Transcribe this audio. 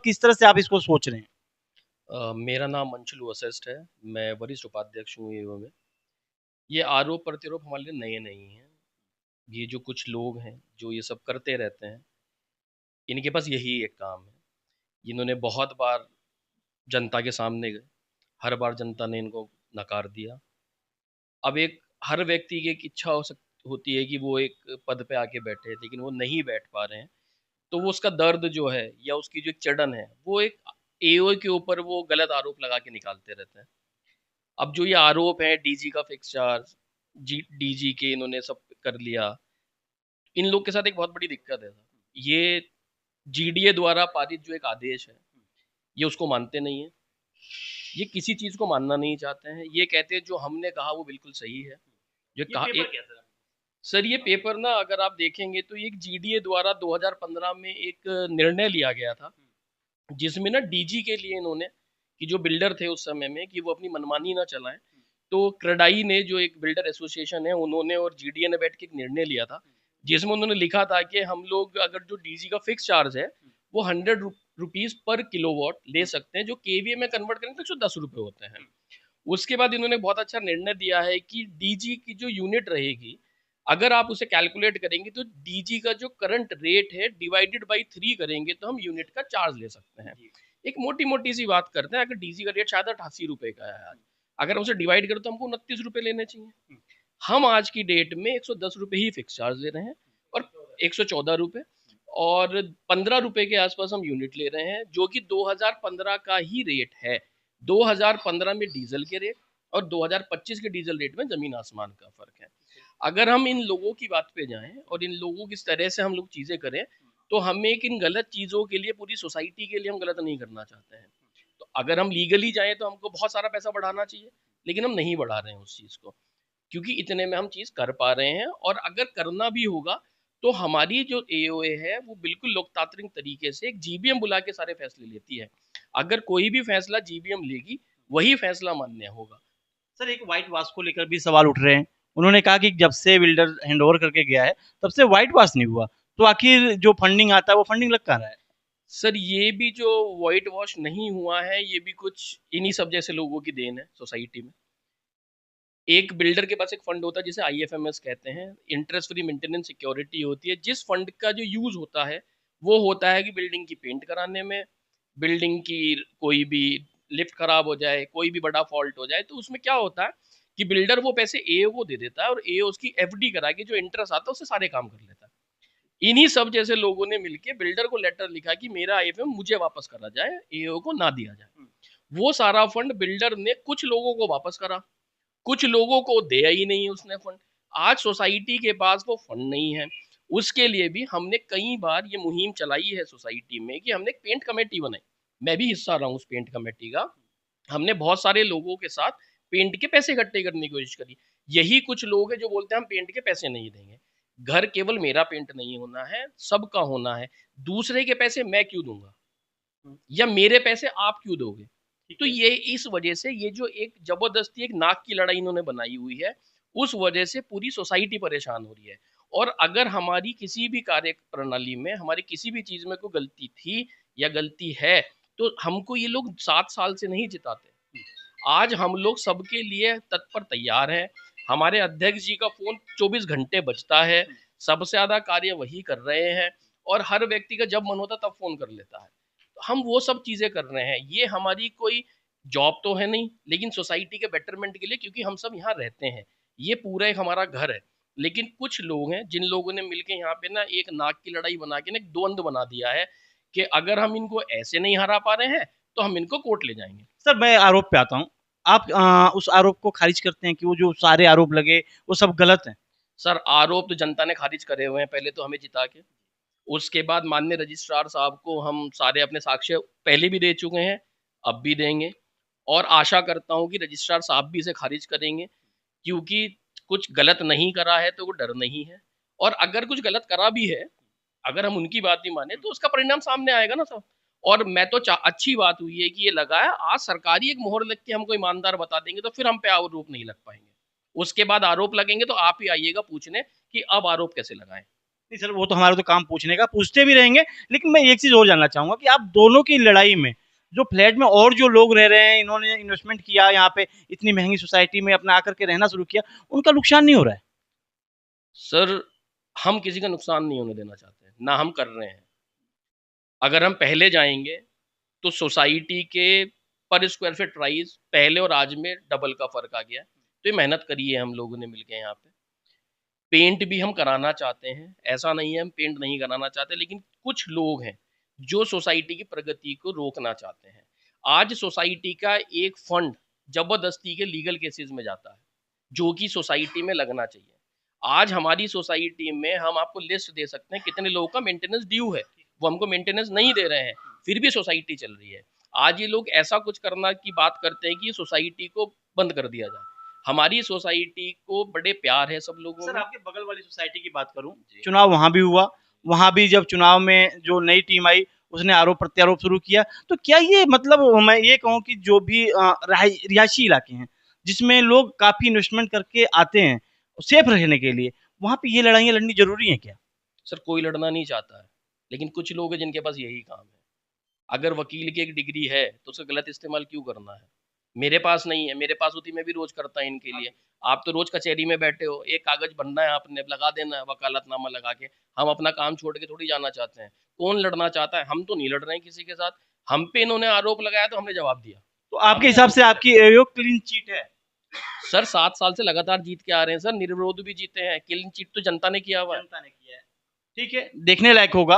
किस तरह से आप इसको सोच रहे हैं? मेरा नाम अंशुल वशिष्ठ है। मैं वरिष्ठ उपाध्यक्ष हूँ ईओ में। ये आरोप प्रत्यारोप हमारे लिए नए नहीं हैं। ये जो कुछ लोग हैं जो ये सब करते रहते हैं, इनके पास यही एक काम है। इन्होंने बहुत बार जनता के सामने गए, हर बार जनता ने इनको नकार दिया। अब एक हर व्यक्ति की एक इच्छा होती है कि वो एक पद पे आके बैठे, लेकिन वो नहीं बैठ पा रहे हैं। तो वो उसका दर्द जो है या उसकी जो एक चिड़न है, वो एक एओ के ऊपर वो गलत आरोप लगा के निकालते रहते हैं। अब जो ये आरोप है डीजी का फिक्स चार्ज, डीजी के इन्होंने सब कर लिया। इन लोग के साथ एक बहुत बड़ी दिक्कत है। ये जीडीए द्वारा पारित जो एक आदेश है, ये उसको मानते नहीं है। ये किसी चीज को मानना नहीं चाहते हैं। ये कहते हैं जो हमने कहा वो बिल्कुल सही है। जो ये कहा पेपर क्या सर, ये पेपर ना अगर आप देखेंगे तो एक जीडीए द्वारा 2015 में एक निर्णय लिया गया था, जिसमें ना डीजी के लिए इन्होंने कि जो बिल्डर थे उस समय में कि वो अपनी मनमानी ना चलाएं। तो क्रेडाई ने जो एक बिल्डर एसोसिएशन है उन्होंने और जीडीए ने बैठ के एक निर्णय लिया था, जिसमें उन्होंने लिखा था कि हम लोग अगर जो डीजी का फिक्स चार्ज है वो 100 रुपीज पर किलोवाट ले सकते हैं, जो केवीए में कन्वर्ट करेंगे तो 110 रुपए होते हैं। उसके बाद इन्होंने बहुत अच्छा निर्णय दिया है कि डीजी की जो यूनिट रहेगी, अगर आप उसे कैलकुलेट करेंगे तो डीजी का जो करंट रेट है डिवाइडेड बाई 3 करेंगे तो हम यूनिट का चार्ज ले सकते हैं। एक मोटी मोटी सी बात करते हैं, अगर डीजी का रेट शायद 88 रुपए का है आज, अगर हम उसे डिवाइड करें तो हमको 29 रुपए लेने चाहिए। हम आज की डेट में 110 रुपए ही फिक्स चार्ज ले रहे हैं और 114 रुपए, और 15 रुपए के आसपास हम यूनिट ले रहे हैं, जो कि 2015 का ही रेट है। 2015 में डीजल के रेट और 2025 के डीजल रेट में जमीन आसमान का फर्क है। अगर हम इन लोगों की बात पे जाएं और इन लोगों की तरह से हम लोग चीजें करें, तो हमें इन गलत चीजों के लिए पूरी सोसाइटी के लिए हम गलत नहीं करना चाहते हैं। तो अगर हम लीगली जाएं तो हमको बहुत सारा पैसा बढ़ाना चाहिए, लेकिन हम नहीं बढ़ा रहे हैं उस चीज को, क्योंकि इतने में हम चीज कर पा रहे हैं। और अगर करना भी होगा तो हमारी जो एओए है वो बिल्कुल लोकतांत्रिक तरीके से एक जीबीएम बुला के सारे फैसले लेती है। अगर कोई भी फैसला जीबीएम लेगी वही फैसला मान्य होगा। सर, एक व्हाइट वाश को लेकर भी सवाल उठ रहे हैं। उन्होंने कहा कि जब से बिल्डर हैंडओवर करके गया है तब से व्हाइट वाश नहीं हुआ, तो आखिर जो फंडिंग आता है वो फंडिंग लग कहाँ रहा है? सर, ये भी जो व्हाइट वॉश नहीं हुआ है, ये भी कुछ इन्हीं सब जैसे लोगों की देन है सोसाइटी में। एक बिल्डर के पास एक फंड होता है जिसे आईएफएमएस कहते हैं, इंटरेस्ट फ्री मेंटेनेंस सिक्योरिटी होती है। जिस फंड का जो यूज होता है वो होता है कि बिल्डिंग की पेंट कराने में, बिल्डिंग की कोई भी लिफ्ट खराब हो जाए, कोई भी बड़ा फॉल्ट हो जाए, तो उसमें क्या होता है कि बिल्डर वो पैसे एओ को दे देता है और एओ उसकी एफडी करा के जो इंटरेस्ट आता है उससे सारे काम कर लेता है। इन्हीं सब जैसे लोगों ने मिलके बिल्डर को लेटर लिखा कि मेरा आईएफएम मुझे वापस करा जाए, एओ को ना दिया जाए। वो सारा फंड बिल्डर ने कुछ लोगों को वापस करा, कुछ लोगों को दिया ही नहीं उसने फंड। आज सोसाइटी के पास वो फंड नहीं है। उसके लिए भी हमने कई बार ये मुहिम चलाई है सोसाइटी में कि हमने एक पेंट कमेटी बनाई। मैं भी हिस्सा रहा हूँ उस पेंट कमेटी का। हमने बहुत सारे लोगों के साथ पेंट के पैसे इकट्ठे करने की कोशिश करी। यही कुछ लोग हैं जो बोलते हैं हम पेंट के पैसे नहीं देंगे। घर केवल मेरा पेंट नहीं होना है, सबका होना है। दूसरे के पैसे मैं क्यों दूंगा, या मेरे पैसे आप क्यों दोगे? तो ये इस वजह से ये जो एक जबरदस्ती एक नाक की लड़ाई इन्होंने बनाई हुई है, उस वजह से पूरी सोसाइटी परेशान हो रही है। और अगर हमारी किसी भी कार्य प्रणाली में हमारी किसी भी चीज में कोई गलती थी या गलती है, तो हमको ये लोग 7 साल से नहीं जिताते। आज हम लोग सबके लिए तत्पर तैयार हैं। हमारे अध्यक्ष जी का फोन 24 घंटे बजता है, सबसे ज्यादा कार्य वही कर रहे हैं, और हर व्यक्ति का जब मन होता तब फोन कर लेता है। तो हम वो सब चीजें कर रहे हैं। ये हमारी कोई जॉब तो है नहीं, लेकिन सोसाइटी के बेटरमेंट के लिए, क्योंकि हम सब यहाँ रहते हैं, ये पूरा एक हमारा घर है। लेकिन कुछ लोग हैं जिन लोगों ने मिलकर यहाँ पे ना एक नाक की लड़ाई बना के ना एक द्वंद बना दिया है कि अगर हम इनको ऐसे नहीं हरा पा रहे हैं तो हम इनको कोर्ट ले जाएंगे। सर, मैं आरोप पे आता हूँ। आप उस आरोप को खारिज करते हैं कि वो जो सारे आरोप लगे वो सब गलत हैं? सर, आरोप तो जनता ने खारिज करे हुए हैं, पहले तो हमें जिता के। उसके बाद माननीय रजिस्ट्रार साहब को हम सारे अपने साक्ष्य पहले भी दे चुके हैं, अब भी देंगे, और आशा करता हूं कि रजिस्ट्रार साहब भी इसे खारिज करेंगे, क्योंकि कुछ गलत नहीं करा है तो वो डर नहीं है। और अगर कुछ गलत करा भी है, अगर हम उनकी बात नहीं माने तो उसका परिणाम सामने आएगा ना सब। और मैं तो अच्छी बात हुई है कि ये लगा है। आज सरकारी एक मोहर लग के हमको ईमानदार बता देंगे तो फिर हम पे आरोप नहीं लग पाएंगे। उसके बाद आरोप लगेंगे तो आप ही आइएगा पूछने कि अब आरोप कैसे लगाएं। नहीं सर, वो तो हमारा तो काम पूछने का, पूछते भी रहेंगे। लेकिन मैं एक चीज और जानना चाहूंगा कि आप दोनों की लड़ाई में, जो फ्लैट में और जो लोग रह रहे हैं, इन्होंने इन्वेस्टमेंट किया यहाँ पे, इतनी महंगी सोसाइटी में अपना आकर के रहना शुरू किया, उनका नुकसान नहीं हो रहा है? सर, हम किसी का नुकसान नहीं होने देना चाहते हैं, ना हम कर रहे हैं। अगर हम पहले जाएंगे तो सोसाइटी के पर स्क्वायर फीट प्राइस पहले और आज में डबल का फर्क आ गया है। तो ये मेहनत करी है हम लोगों ने मिलके यहाँ पे। पेंट भी हम कराना चाहते हैं, ऐसा नहीं है हम पेंट नहीं कराना चाहते, लेकिन कुछ लोग हैं जो सोसाइटी की प्रगति को रोकना चाहते हैं। आज सोसाइटी का एक फंड जबरदस्ती के लीगल केसेस में जाता है, जो कि सोसाइटी में लगना चाहिए। आज हमारी सोसाइटी में हम आपको लिस्ट दे सकते हैं कितने लोगों का मेंटेनेंस ड्यू है, वो हमको मेंटेनेंस नहीं दे रहे हैं, फिर भी सोसाइटी चल रही है। आज ये लोग ऐसा कुछ करना की बात करते हैं कि सोसाइटी को बंद कर दिया जाए। हमारी सोसाइटी को बड़े प्यार है सब लोगों सर, में। आपके बगल वाली सोसाइटी की बात करूं, जी। चुनाव वहां भी हुआ, वहां भी जब चुनाव में जो नई टीम आई, उसने आरोप प्रत्यारोप शुरू किया। तो क्या ये मतलब, मैं ये कहूं कि जो भी रिहायशी इलाके हैं, जिसमें लोग काफी इन्वेस्टमेंट करके आते हैं सेफ रहने के लिए, वहां पे ये लड़ाइयाँ लड़नी जरूरी है क्या? सर, कोई लड़ना नहीं चाहता है, लेकिन कुछ लोग हैं जिनके पास यही काम है। अगर वकील की एक डिग्री है तो उसका गलत इस्तेमाल क्यों करना है? मेरे पास नहीं है, मेरे पास होती मैं भी रोज करता इनके लिए। आप तो रोज कचहरी में बैठे हो, एक कागज बनना है आपने, लगा देना है वकालतनामा लगा के। हम अपना काम छोड़ के थोड़ी जाना चाहते हैं। कौन लड़ना चाहता है? हम तो नहीं लड़ रहे हैं किसी के साथ। हम पे इन्होंने आरोप लगाया तो हमने जवाब दिया। तो आपके हिसाब से आपकी ये क्लीन चीट है? सर, 7 साल से लगातार जीत के आ रहे हैं सर, निर्विरोध भी जीते हैं। क्लीन चिट तो जनता ने किया हुआ है। जनता ने किया है। ठीक है, देखने लायक होगा।